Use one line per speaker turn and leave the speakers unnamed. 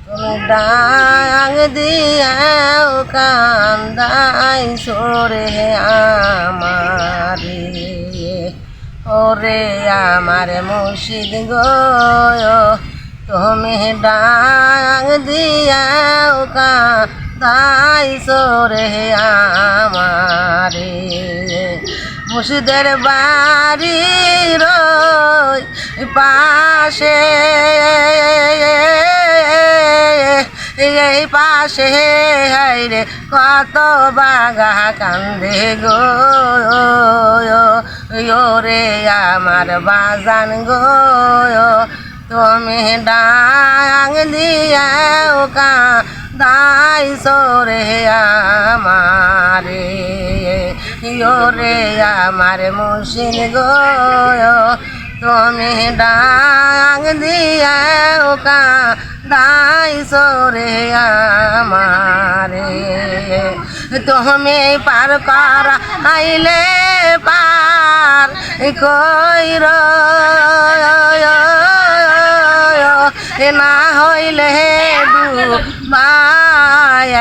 তুমি ডাক দিয়াও কান্দাই সরে আমারে ওরে আমার মুর্শিদ গো তুমি ডাক দিয়াও কান্দাই সরে আমারে মুর্শিদের বাড়ির পাশে এই পাশে হাইরে কত বাগা কান্দে গো রে আমার বাজান গো তুমি ডাক দিয়াও কান্দাই সরে আমারে রে আমার মুর্শিদ গো তুমি ডাক দিয়াও কান্দাই সরে আমারে তুমি পার করাইলে পার কইর না হইলে ডুবায়